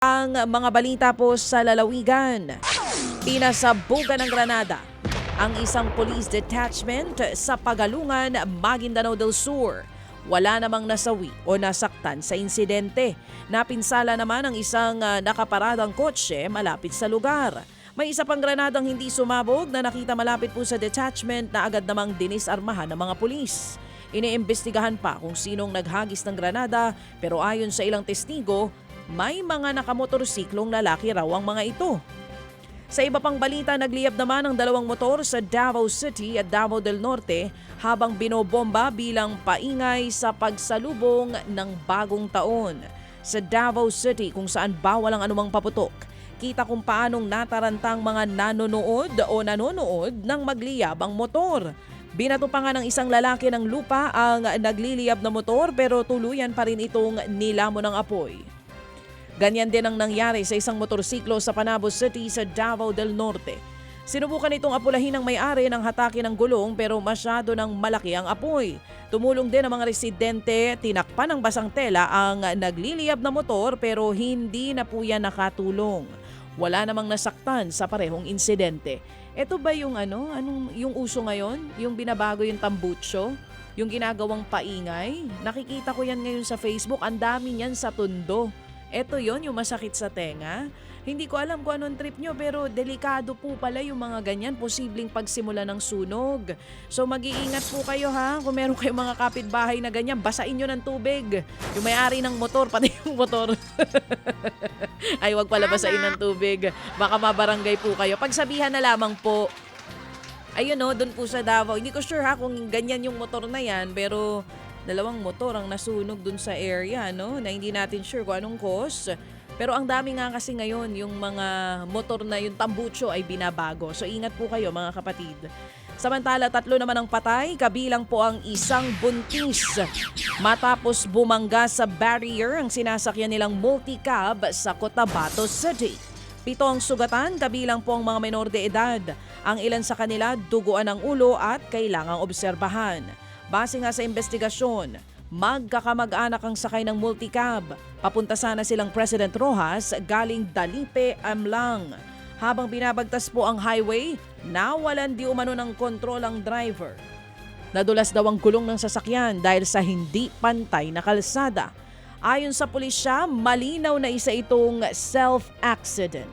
Ang mga balita po sa lalawigan. Pinasabugan ng granada ang isang police detachment sa Pagalungan, Maguindanao del Sur. Wala namang nasawi o nasaktan sa insidente. Napinsala naman ang isang nakaparadang kotse malapit sa lugar. May isa pang granadang hindi sumabog na nakita malapit po sa detachment na agad namang dinisarmahan ng mga pulis. Iniimbestigahan pa kung sinong naghagis ng granada pero ayon sa ilang testigo, may mga nakamotorsiklong lalaki raw ang mga ito. Sa iba pang balita, nagliyab naman ang dalawang motor sa Davao City at Davao del Norte habang binobomba bilang paingay sa pagsalubong ng bagong taon. Sa Davao City kung saan bawal ang anumang paputok, kita kung paanong natarantang mga nanonood ng magliyab ang motor. Binato pa nga ng isang lalaki ng lupa ang nagliliyab na motor pero tuluyan pa rin itong nilamon ng apoy. Ganyan din ang nangyari sa isang motorsiklo sa Panabo City sa Davao del Norte. Sinubukan itong apulahin ng may-ari ng hatake ng gulong pero masyado nang malaki ang apoy. Tumulong din ang mga residente, tinakpan ng basang tela ang nagliliyab na motor pero hindi na po yan nakatulong. Wala namang nasaktan sa parehong insidente. Ito ba yung yung uso ngayon? Yung binabago yung tambucho? Yung ginagawang paingay? Nakikita ko yan ngayon sa Facebook, ang dami niyan sa Tondo. Ito yon yung masakit sa tenga. Hindi ko alam kung anong trip nyo pero delikado po pala yung mga ganyan. Posibleng pagsimula ng sunog. So mag-iingat po kayo ha. Kung meron kayong mga kapitbahay na ganyan, basain nyo ng tubig. Yung may-ari ng motor, pati yung motor. Ay, wag pala basain ng tubig. Baka mabarangay po kayo. Pagsabihan na lamang po. Ayun o, doon po sa Davao. Hindi ko sure ha kung ganyan yung motor na yan pero dalawang motor ang nasunog dun sa area, no? Na hindi natin sure kung anong cause. Pero ang dami nga kasi ngayon, yung mga motor na yung tambucho ay binabago. So ingat po kayo mga kapatid. Samantala, 3 naman ang patay, kabilang po ang isang buntis. Matapos bumangga sa barrier ang sinasakyan nilang multicab sa Cotabato City. 7 ang sugatan, kabilang po ang mga menor de edad. Ang ilan sa kanila duguan ng ulo at kailangang obserbahan. Base nga sa investigasyon, magkakamag-anak ang sakay ng multicab. Papunta sana silang President Roxas galing Dalipe, Amlang. Habang binabagtas po ang highway, nawalan di umano ng kontrol ang driver. Nadulas daw ang gulong ng sasakyan dahil sa hindi pantay na kalsada. Ayon sa pulisya, malinaw na isa itong self-accident.